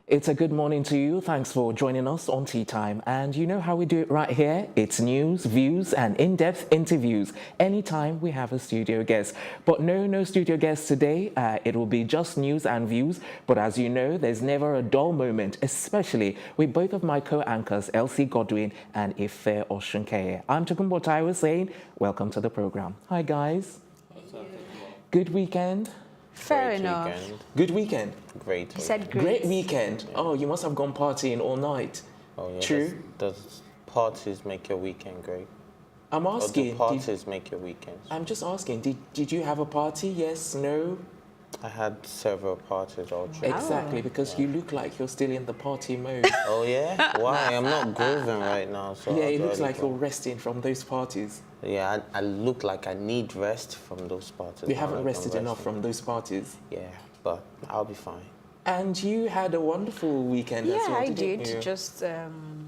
It's a good morning to you. Thanks for joining us on Tea Time. And you know how we do it right here? It's news, views, and in-depth interviews anytime we have a studio guest. But no studio guest today. It will be just news and views. But as you know, there's never a dull moment, especially with both of my co-anchors, Elsie Godwin and Ife Oshunkeye. I'm Tokumbo Taiwo saying, welcome to the program. Hi, guys. Good weekend? Fair enough. Weekend. Good weekend? Great. You said great. Great weekend. Yeah. Oh, you must have gone partying all night. Oh, yeah. True. Does parties make your weekend great? I'm asking. Or do parties make your weekends? I'm just asking. Did you have a party? Yes, no? I had several parties all through. Exactly, because you look like you're still in the party mode. Oh, yeah? Why? I'm not grooving right now. So yeah, it looks like you're resting from those parties. Yeah, I look like I need rest from those parties. You haven't rested enough from those parties? Yeah, but I'll be fine. And you had a wonderful weekend as well, Yeah, I didn't did. you? Just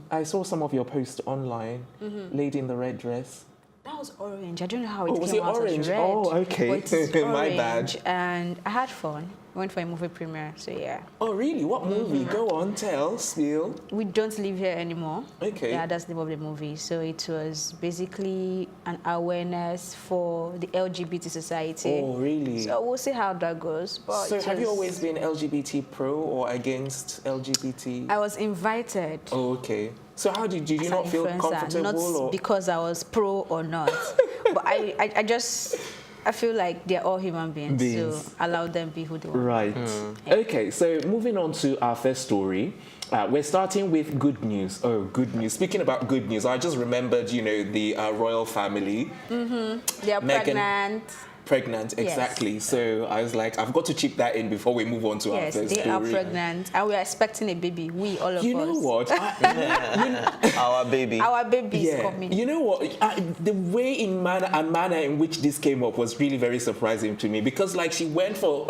I saw some of your posts online, lady in the red dress. that was orange. I don't know how it was came it out orange? as red. Oh, okay. But it's My bad. orange, and I had fun. Went for a movie premiere, so yeah. Oh, really? What movie? Go on, tell, spill. We don't live here anymore. Okay. Yeah, that's the name of the movie. So it was basically an awareness for the LGBT society. Oh, really? So we'll see how that goes. But So have you always been LGBT pro or against LGBT? I was invited. Oh, okay. So how did you as not an feel influencer, comfortable? not Or? because I was pro or not, but I feel like they're all human beings, so allow them be who they want. Right. Okay, so moving on to our first story. We're starting with good news. Oh, good news. Speaking about good news, I just remembered, the royal family. They are Meghan, pregnant, exactly. Yes. So I was like, I've got to chip that in before we move on to our Yes, first they story. are pregnant, and we are expecting a baby. We, all of us. You know what? Our baby. Our baby is coming. You know what? The way manner in which this came up was really very surprising to me, because like she went for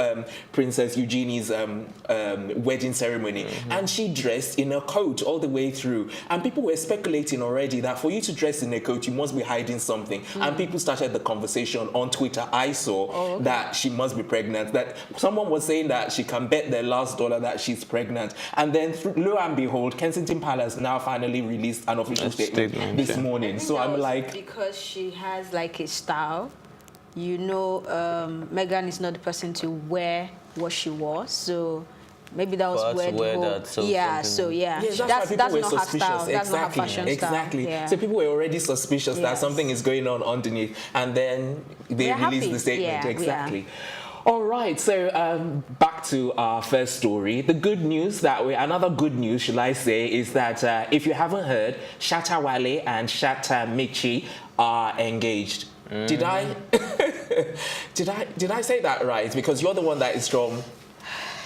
Princess Eugenie's wedding ceremony, and she dressed in a coat all the way through, and people were speculating already that for you to dress in a coat you must be hiding something, and people started the conversation on Twitter. I saw that she must be pregnant, that someone was saying that she can bet their last dollar that she's pregnant, and then lo and behold, Kensington Palace now finally released an official statement this morning. So I'm like, because she has like a style, Meghan is not the person to wear what she wore, so maybe that was where the whole, that's not her style. That's not her fashion style. Exactly. Yeah. So people were already suspicious that something is going on underneath, and then they released the statement. Yeah, exactly. All right, so back to our first story. The good news another good news, shall I say, is that if you haven't heard, Shatta Wale and Shatta Michy are engaged. Did I say that right? Because you're the one that is from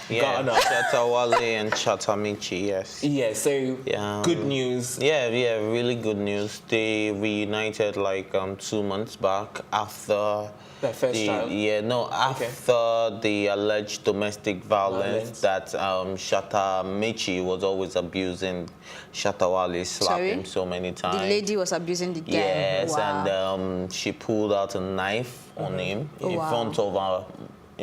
Ghana. Shatta Wale and Shatta Michy, yes. Yeah, so good news. Yeah, really good news. They reunited like 2 months back after their first child. After the alleged domestic violence that Shatta Michy was always abusing Shatta Wale, slapped him so many times. The lady was abusing the guy. Yes, wow. and she pulled out a knife on him in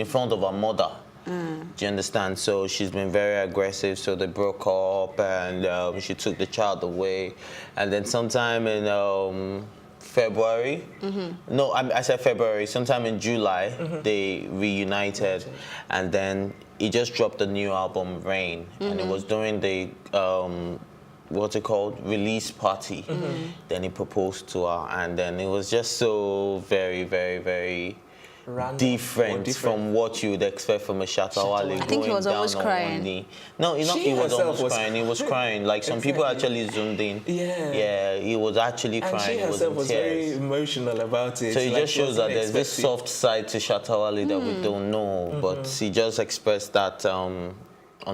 front of her mother. Do you understand? So she's been very aggressive. So they broke up, and she took the child away. And then sometime in February, no, I said February. Sometime in July, they reunited, and then he just dropped a new album, Rain, and it was during the what's it called, release party. Then he proposed to her, and then it was just so very, very, very different from what you would expect from a Shatta Wale. I think he was almost crying. No, he was almost crying. He was crying. Like some people actually zoomed in. Yeah, he was actually crying. And she herself was very emotional about it. So it just shows that there's this soft side to Shatta Wale that we don't know, but he just expressed that on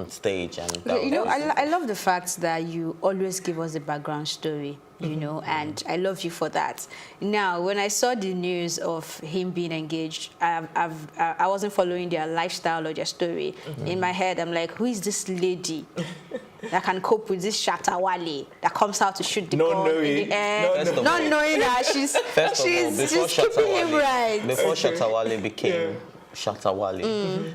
stage. And I love the fact that you always give us the background story. And I love you for that. Now, when I saw the news of him being engaged, I wasn't following their lifestyle or their story. In my head, I'm like, who is this lady that can cope with this Shatta Wale that comes out to shoot the gun in the air, not knowing that she's keeping him right. Before Shatta Wale became Shatta Wale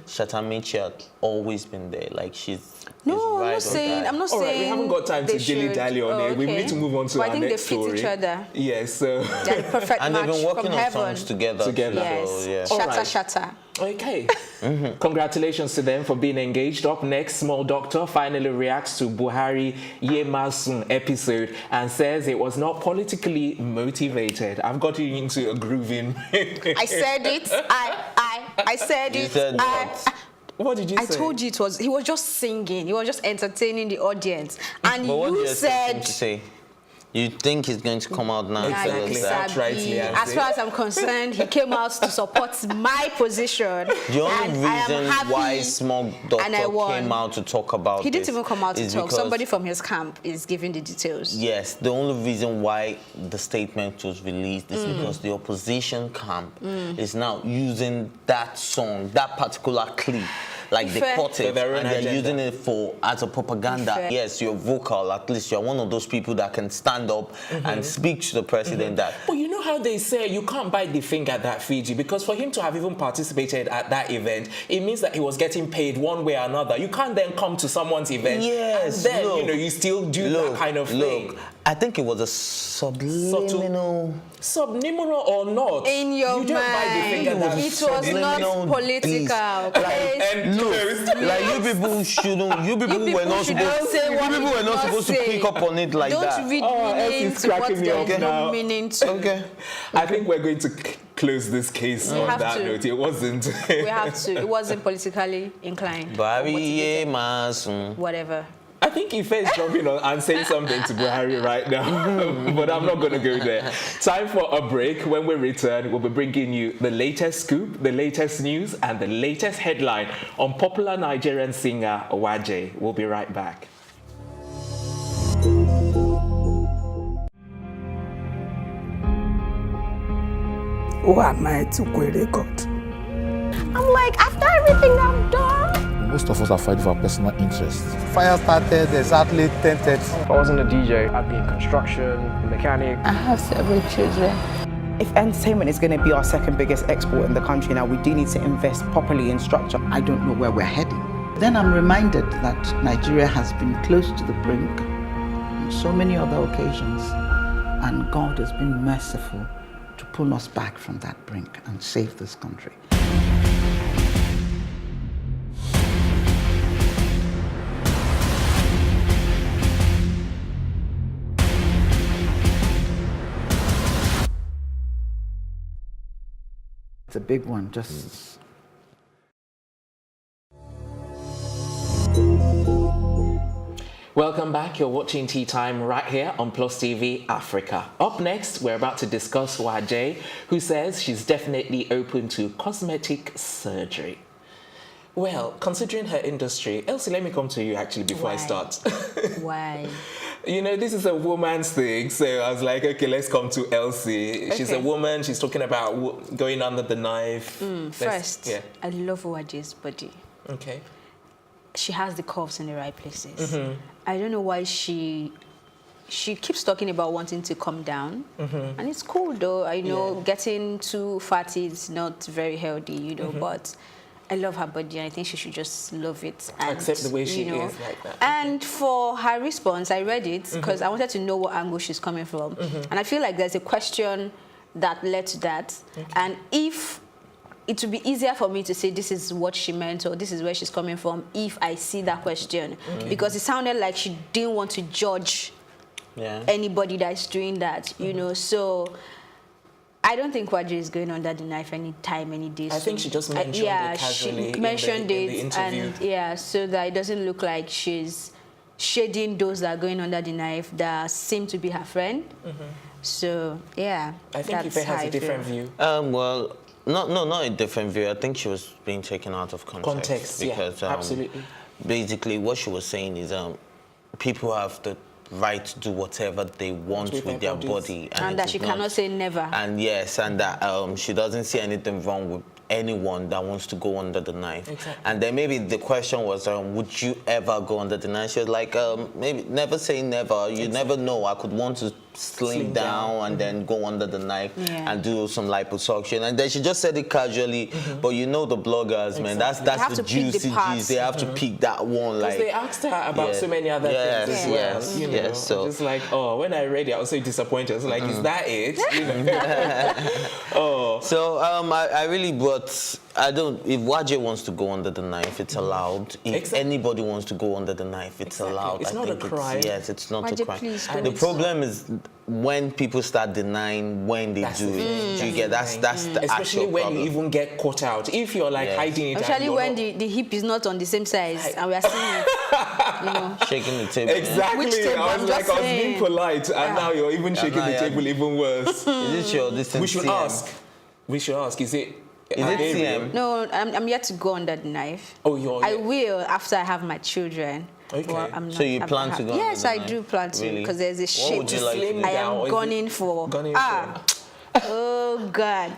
Shatta Michy had always been there. Like she's. No, I'm not saying. I'm not All right, saying. we haven't got time to dilly-dally on it. We need to move on to our next story. I think they fit each other. Yes, so... They're the perfect And match they've been working from on heaven. songs together. Yes. So, yeah. Shatta, right. shatta. Okay. Congratulations to them for being engaged. Up next, Small Doctor finally reacts to Buhari Yemasun episode and says it was not politically motivated. I've got you into a grooving. I said it. I said You it. said what? What did you say? I told you he was just singing. He was just entertaining the audience. And But what do you you expect him said... to say? You think he's going to come out now? Yeah, and Exactly. tell us that? Outrightly, as far as I'm concerned, he came out to support my position. The only reason why Small Doctor came out to talk about he didn't even come out to talk. because, Somebody from his camp is giving the details. Yes, the only reason why the statement was released is because the opposition camp is now using that song, that particular clip. Like they caught it and they're using it as a propaganda. Yes, you're vocal. At least you're one of those people that can stand up and speak to the president. That. But you know how they say you can't bite the finger that feeds you, because for him to have even participated at that event, it means that he was getting paid one way or another. You can't then come to someone's event and then you still do that kind of thing. I think it was a subliminal. Subliminal or not? In your you don't bite the finger that mind, it was not political. Like you people shouldn't. You people were not supposed. You people were not supposed to pick up on it like that. Don't read meaning to what there is no meaning to. Okay. I think we're going to close this case on that note. It wasn't. We have to. It wasn't politically inclined. Whatever. I think Ife is jumping on and saying something to Buhari right now, but I'm not going to go there. Time for a break. When we return, we'll be bringing you the latest scoop, the latest news, and the latest headline on popular Nigerian singer Waje. We'll be right back. Who am I to record? I'm like, after everything I've done. Most of us are fighting for our personal interests. Fire started exactly 10:30. I wasn't a DJ, I'd be in construction, mechanic. I have several children. If entertainment is going to be our second biggest export in the country now, we do need to invest properly in structure. I don't know where we're heading. Then I'm reminded that Nigeria has been close to the brink on so many other occasions, and God has been merciful to pull us back from that brink and save this country. It's a big one, just... Welcome back. You're watching Tea Time right here on Plus TV Africa. Up next, we're about to discuss Waje, who says she's definitely open to cosmetic surgery. Well, considering her industry, Elsie, let me come to you actually before I start. Why? You know, this is a woman's thing, so I was like, okay, let's come to Elsie. She's a woman, she's talking about going under the knife. First, I love Waje's body. Okay. She has the curves in the right places. I don't know why she keeps talking about wanting to come down. And it's cool though. I know getting too fatty is not very healthy, you know, but I love her body and I think she should just love it. And, accept the way she is like that. And for her response, I read it because I wanted to know what angle she's coming from. And I feel like there's a question that led to that. And if it would be easier for me to say this is what she meant or this is where she's coming from if I see that question. Because it sounded like she didn't want to judge anybody that's doing that, you know. So I don't think Waje is going under the knife anytime, any day soon. I think she just mentioned it casually she mentioned in the interview. And so that it doesn't look like she's shading those that are going under the knife that seem to be her friend. So yeah, I think Ife has a different view. Well, not a different view. I think she was being taken out of context. Because, absolutely. Basically, what she was saying is people have the right to do whatever they want with their body. And that she cannot say never. And yes, and that she doesn't see anything wrong with anyone that wants to go under the knife. Exactly. And then maybe the question was, would you ever go under the knife? She was like, maybe never say never. You never know. I could want to slim down and then go under the knife and do some liposuction. And then she just said it casually, but you know the bloggers, man, that's the juicy juice. They have to pick that one. Like, they asked her about so many other things as well. You know, so just like, when I read it, I was so disappointed. I was like, is that it? You know? So I really, but I don't. If Waje wants to go under the knife, it's allowed. If anybody wants to go under the knife, it's allowed. It's not a crime. It's not Waje, a crime. please The problem is when people start denying when they do it. Do you get that's the especially actual when problem. you even get caught out. If you're like hiding it, especially when the hip is not on the same size and we are seeing it, you know, shaking the table. Exactly. Which table? I was like, I was being polite, and now you're even shaking the table even worse. Is it your We should ask. We should ask. Is it CM? No, I'm yet to go under the knife. Oh, I will after I have my children. Okay. Well, I'm So not- you I'm plan not to go have- Yes, under I the do knife? plan to, Really? because there's a What would shape you like to do? I am gunning for. Oh God.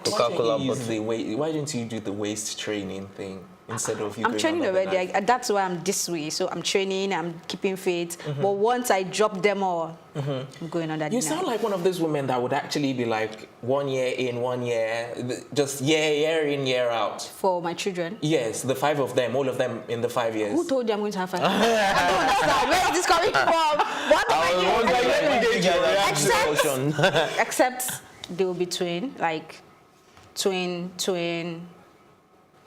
Why don't you do the waist training thing instead of you? I'm training already. That's why I'm this way. So I'm training. I'm keeping fit. But once I drop them all, I'm going under the knife. You sound like one of those women that would actually be like 1 year in, 1 year, just year in, year out. For my children. Yes, the 5 of them, all of them in the 5 years. Who told you I'm going to have 5? I don't understand. Where is this coming from? What am I doing? Except they will be twin, like twin.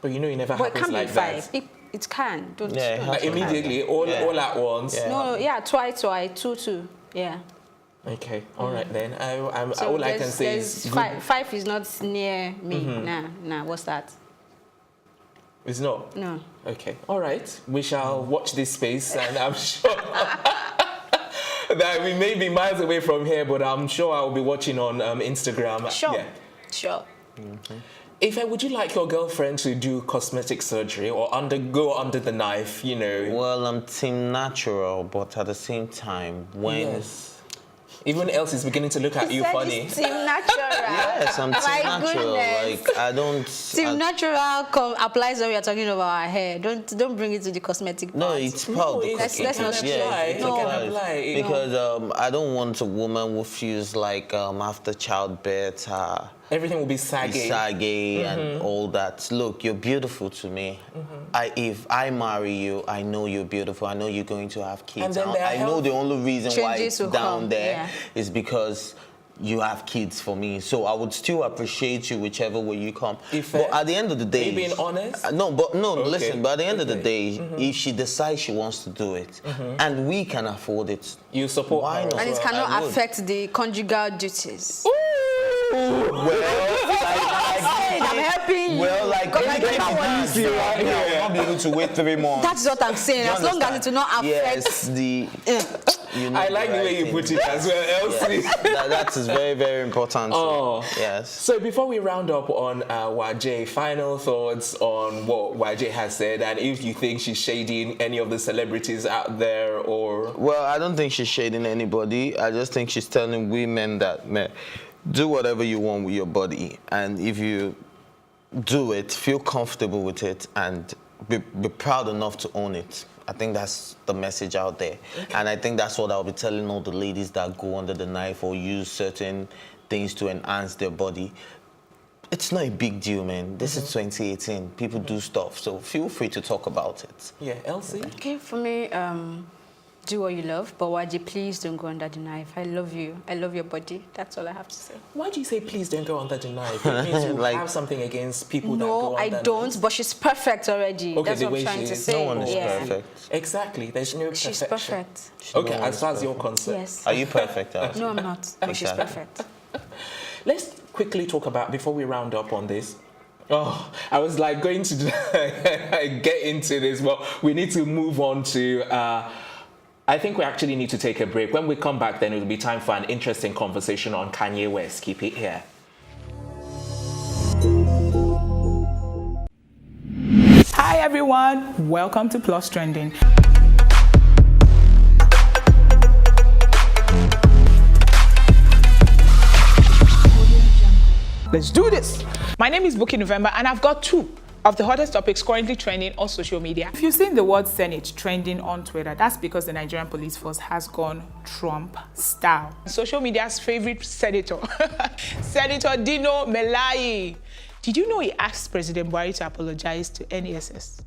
But you know it never But it happens can't like be that. 5. It can. Don't. Like immediately, all at once. No, twice, 2. Yeah. Okay, all right then. So all I can say is 5 is not near me. Nah. What's that? It's not? No. Okay, all right. We shall watch this space, and I'm sure that we may be miles away from here, but I'm sure I'll be watching on Instagram. Sure. Yeah. Sure. Ife, would you like your girlfriend to do cosmetic surgery or go under the knife, you know? Well, I'm team natural, but at the same time, when... Even else is beginning to look at you funny. Team natural. Yes, I'm team natural. Goodness. Like, I don't... Team natural applies when we are talking about our hair. Don't bring it to the cosmetic part. No, it's part of the Let's not apply. apply. Because I don't want a woman who feels like after childbirth, everything will be saggy. And all that. Look, you're beautiful to me. If I marry you, I know you're beautiful. I know you're going to have kids. I know the only reason why it's down there is because you have kids for me. So I would still appreciate you whichever way you come. But at the end of the day... Are you being honest? Listen, but at the end of the day, if she decides she wants to do it, and we can afford it, you support why her. not? And it cannot affect the conjugal duties. I'm helping you. Well, like anything else, you will not be able to wait 3 months. That's what I'm saying. As long as it will not affect. Yes, I like the way you put it as well, Elsie. That is very, very important. Yes. So before we round up on Waje, final thoughts on what Waje has said, and if you think she's shading any of the celebrities out there, or... Well, I don't think she's shading anybody. I just think she's telling women that, man, do whatever you want with your body, and if you do it, feel comfortable with it, and be proud enough to own it. I think that's the message out there. And I think that's what I'll be telling all the ladies that go under the knife or use certain things to enhance their body. It's not a big deal, man. This is 2018. People do stuff, so feel free to talk about it. Yeah, Elsie? Okay, for me, do what you love, but Waje, please don't go under the knife. I love you. I love your body. That's all I have to say. Why do you say please don't go under the knife? It means you have something against people that go under the knife. No, I don't, but she's perfect already. Okay, that's what I'm trying to say. No one is perfect. Exactly. There's no perfection. She's perfect. Okay, as far as you're concerned. Yes. Are you perfect, Elsie? No, I'm not. But she's perfect. Let's quickly talk about, before we round up on this, I was like going to get into this, but we need to move on to... I think we actually need to take a break. When we come back, then it will be time for an interesting conversation on Kanye West. Keep it here. Hi everyone, welcome to Plus Trending. Let's do this. My name is Bookie November, and I've got 2 of the hottest topics currently trending on social media. If you've seen the word Senate trending on Twitter, that's because the Nigerian police force has gone Trump style. Social media's favorite senator, Senator Dino Melaye. Did you know he asked President Buhari to apologize to NSS?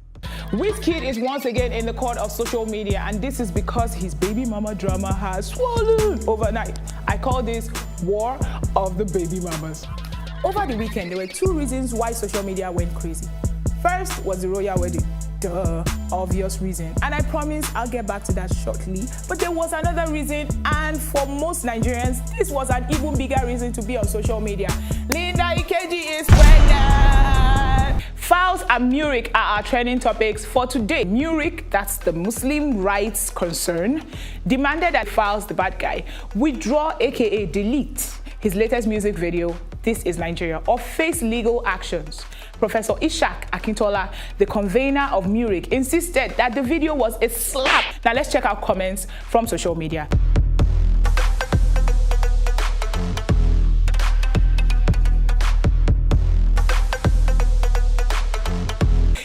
Wizkid is once again in the court of social media, and this is because his baby mama drama has swollen overnight. I call this War of the Baby Mamas. Over the weekend, there were 2 reasons why social media went crazy. First was the royal wedding. Duh, obvious reason. And I promise I'll get back to that shortly. But there was another reason, and for most Nigerians, this was an even bigger reason to be on social media. Linda Ikeji is pregnant! Files and Murik are our trending topics for today. Murik, that's the Muslim rights concern, demanded that Files, the bad guy, withdraw aka delete his latest music video, This Is Nigeria, or face legal actions. Professor Ishak Akintola, the convener of Murik, insisted that the video was a slap. Now let's check out comments from social media.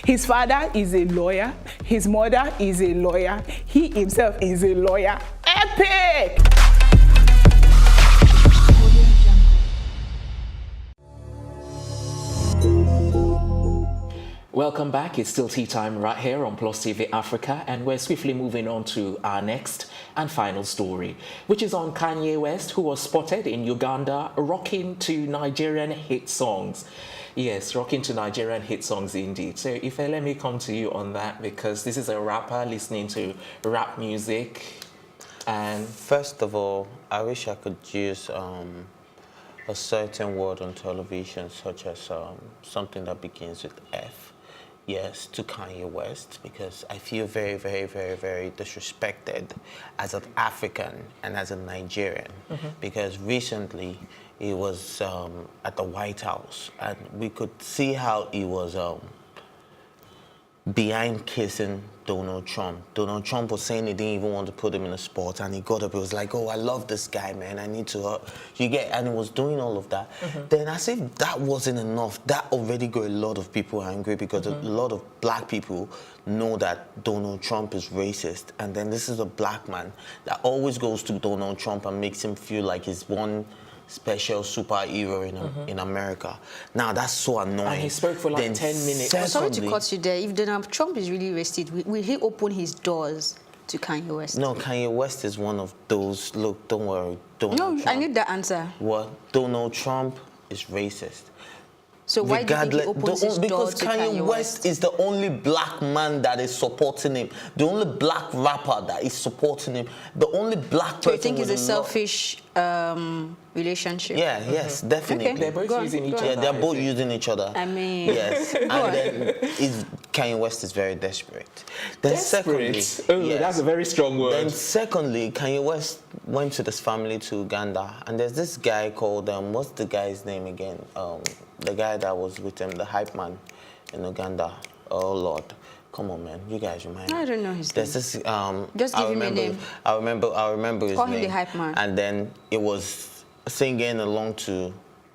His father is a lawyer, his mother is a lawyer, he himself is a lawyer. Epic! Welcome back. It's still tea time right here on Plus TV Africa, and we're swiftly moving on to our next and final story, which is on Kanye West, who was spotted in Uganda rocking to Nigerian hit songs. Yes, rocking to Nigerian hit songs indeed. So Ife, let me come to you on that, because this is a rapper listening to rap music. And first of all, I wish I could use a certain word on television, such as something that begins with F. Yes, to Kanye West, because I feel very, very, very, very disrespected as an African and as a Nigerian, because recently he was at the White House, and we could see how he was behind kissing Donald Trump. Donald Trump was saying he didn't even want to put him in a sport, and he got up, he was like, oh, I love this guy, man, I need to, and he was doing all of that. Then as if that wasn't enough, that already got a lot of people angry, because a lot of black people know that Donald Trump is racist, and then this is a black man that always goes to Donald Trump and makes him feel like he's one special superhero in America. Now that's so annoying. And he spoke for like 10 minutes. Sorry to cut you there. If Donald Trump is really racist, will he open his doors to Kanye West? No, Kanye West is one of those. Look, don't worry. Donald Trump. I need the answer. What? Donald Trump is racist. So why do you think he opens his doors to Kanye West is the only black man that is supporting him, the only black rapper that is supporting him, the only black person. So you think it's a selfish relationship? Yeah, yes, definitely. Okay. They're both using each other. Yeah, they're both using each other. I mean, yes. And then Kanye West is very desperate. Then desperate? Secondly, yes. That's a very strong word. Then secondly, Kanye West went to this family to Uganda, and there's this guy called what's the guy's name again? The guy that was with him, the hype man in Uganda. Oh Lord. Come on, man. You guys remind me. I don't know his name. There's this, just give him a name. I remember his Call name. him the hype man. And then it was singing along to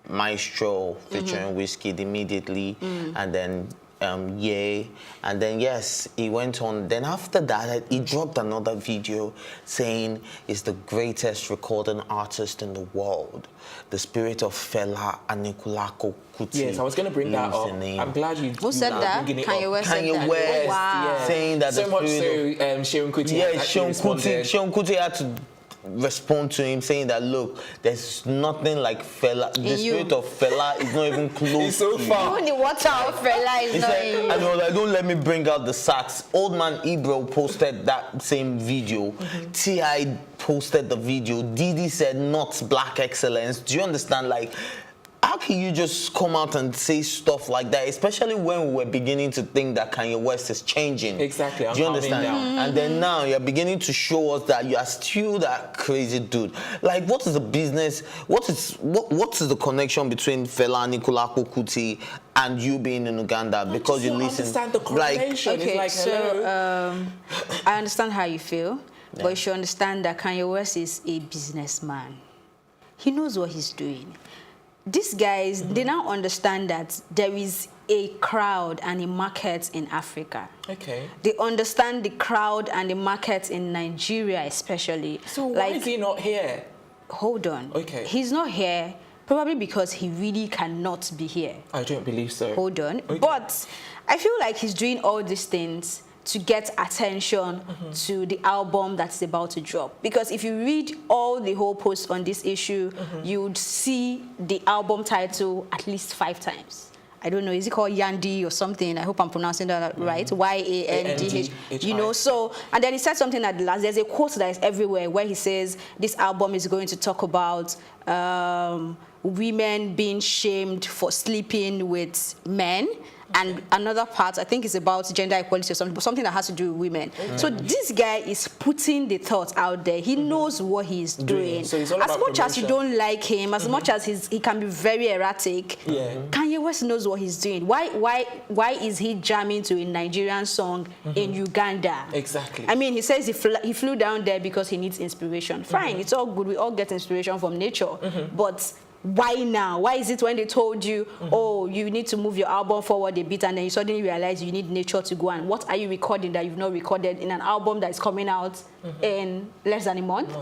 Maestro featuring Wizkid immediately, and then Ye, and then yes, he went on. Then after that, he dropped another video saying he's the greatest recording artist in the world. The spirit of Fela Anikulapo Kuti. Yes, I was going to bring that up. I'm glad you. Who said that? Kanye West. Kanye West. Oh, wow. Saying that so much so, Seun Kuti. Yeah, Seun Kuti had to respond to him, saying that look, there's nothing like Fela. The spirit of Fela is not even close. It's so far. Even the water of Fela is not in you. And he was like, don't let me bring out the sax. Old man Ibro posted that same video. T.I. posted the video. Didi said not black excellence. Do you understand? Like, how can you just come out and say stuff like that, especially when we were beginning to think that Kanye West is changing? Exactly. Do you understand? And then now you're beginning to show us that you are still that crazy dude. Like, what is the business? What is the connection between Fela Anikulapo Kuti and you being in Uganda? Because you listen. Understand the correlation. Okay, like, so I understand how you feel, but you should understand that Kanye West is a businessman. He knows what he's doing. these guys, they now understand that there is a crowd and a market in Africa. Okay. They understand the crowd and the market in Nigeria especially. So why is he not here? Hold on. Okay. He's not here probably because he really cannot be here. I don't believe so. Hold on. Okay. But I feel like he's doing all these things to get attention to the album that's about to drop. Because if you read all the whole posts on this issue, you would see the album title at least 5 times. I don't know, is it called Yandi or something? I hope I'm pronouncing that right. Y-A-N-D-H. You know, so, and then he said something at the last. There's a quote that is everywhere where he says this album is going to talk about women being shamed for sleeping with men. And another part, I think, is about gender equality or something that has to do with women. So this guy is putting the thoughts out there. He knows what he's doing. So it's all as about much as you don't like him, as much as he can be very erratic, Kanye West knows what he's doing. Why is he jamming to a Nigerian song in Uganda? Exactly. I mean, he says he flew down there because he needs inspiration. Fine, it's all good. We all get inspiration from nature. But why now? Why is it when they told you, oh, you need to move your album forward a bit, and then you suddenly realize you need nature to go? And what are you recording that you've not recorded in an album that is coming out in less than a month?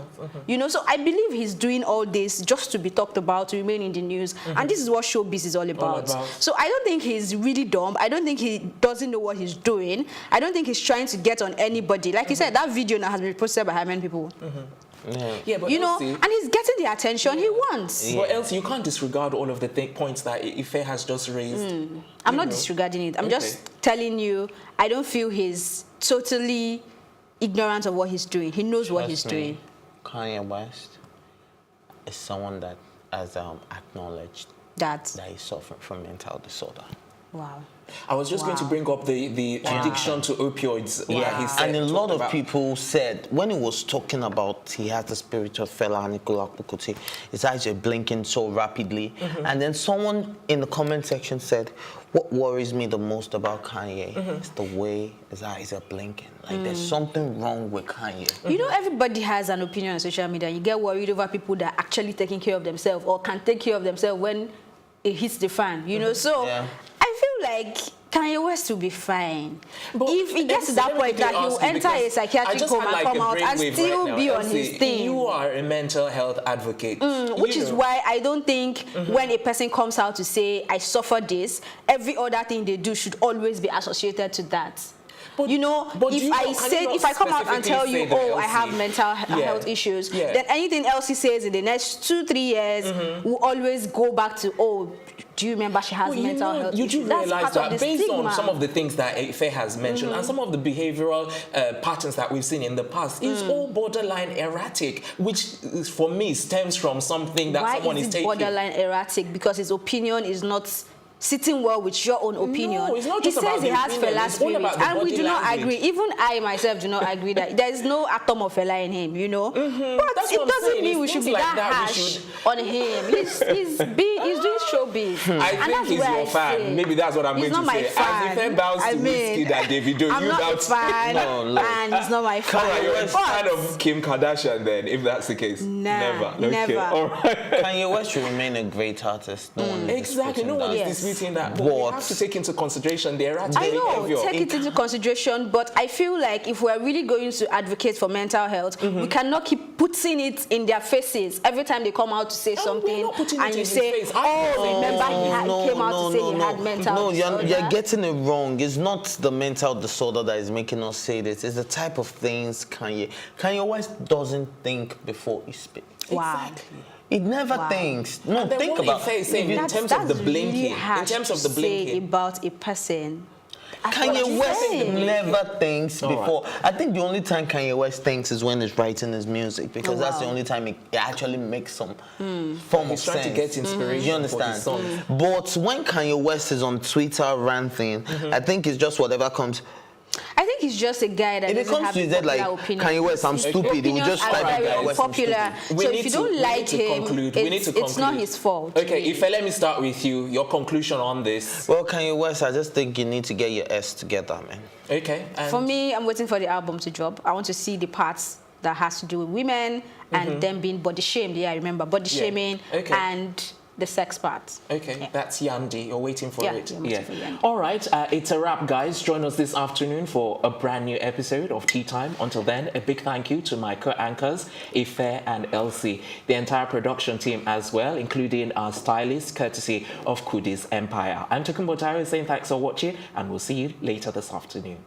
You know, so I believe he's doing all this just to be talked about, to remain in the news. And this is what showbiz is all about. So I don't think he's really dumb. I don't think he doesn't know what he's doing. I don't think he's trying to get on anybody. Like you said, that video now has been posted by how many people? Yeah, but you know, and he's getting the attention he wants. But else, you can't disregard all of the points that Ife has just raised. I'm not disregarding it. I'm just telling you, I don't feel he's totally ignorant of what he's doing. He knows what he's doing. Kanye West is someone that has acknowledged that he's suffering from mental disorder. Wow. I was just going to bring up the addiction to opioids. Yeah, he said, and a lot of people said, when he was talking about he had the spirit of Fela Nicola Pukuti, his eyes were blinking so rapidly. And then someone in the comment section said, what worries me the most about Kanye is the way his eyes are blinking. Like there's something wrong with Kanye. You know, everybody has an opinion on social media. You get worried over people that are actually taking care of themselves or can take care of themselves when it hits the fan, you know? So I feel like Kanye West will be fine. But if he gets to that point that he will enter a psychiatric home and come out and still be on his thing. You are a mental health advocate. Which is why I don't think when a person comes out to say, I suffer this, every other thing they do should always be associated to that. But, you know, if I come out and tell you, oh, I have mental health issues, then anything else he says in the next 2-3 years will always go back to, oh, do you remember she has mental health issues? You do realize that based on some of the things that Ife has mentioned and some of the behavioral patterns that we've seen in the past, it's all borderline erratic, which for me stems from something that someone is taking. Why is it borderline erratic? Because his opinion is not sitting well with your own opinion. No, it's not just about the opinion. He says he has Fela spirit, and we do not agree. Even I myself do not agree that there is no atom of Fela in him, you know. But it doesn't mean we should be that harsh on him. He's doing showbiz. I think he's your fan. Maybe that's what I'm going to say. As if bows to Whiskey that Davido, I'm not a fan, and he's not my fan. Kanye West kind of Kim Kardashian then, if that's the case. Never. All right. Kanye West should remain a great artist. No one is exactly. No one is disputing that. But we have to take into consideration the erratic behavior. Take it into consideration, but I feel like if we're really going to advocate for mental health, we cannot keep putting it in their faces every time they come out to say something, and you say, oh, remember he came out to say he had mental disorder. No, you're getting it wrong. It's not the mental disorder that is making us say this. It's the type of things Kanye West doesn't think before he speaks. Wow. Exactly. It never thinks. No, think about it. In terms of the blinking. In terms of the blinking. About a person. Kanye West never thinks before. I think the only time Kanye West thinks is when he's writing his music, because that's the only time it actually makes some form of sense. He's trying to get inspiration. You understand? But when Kanye West is on Twitter ranting, I think it's just whatever comes. I think he's just a guy that doesn't have a popular opinion. Kanye West, I'm stupid. He will just type Kanye West. Popular. So if you don't like him, it's not his fault. Okay, Ife, let me start with you. Your conclusion on this. Well, Kanye West, I just think you need to get your S together, man. Okay. For me, I'm waiting for the album to drop. I want to see the parts that has to do with women and them being body shamed. Yeah, I remember body shaming and the sex part. Okay, Yeah. that's Yandi. You're waiting for it. I'm waiting for Yandi. All right, it's a wrap, guys. Join us this afternoon for a brand new episode of Tea Time. Until then, a big thank you to my co-anchors, Ife and Elsie, the entire production team as well, including our stylist, courtesy of Kudi's Empire. I'm Tokunbo Taro saying thanks for watching, and we'll see you later this afternoon.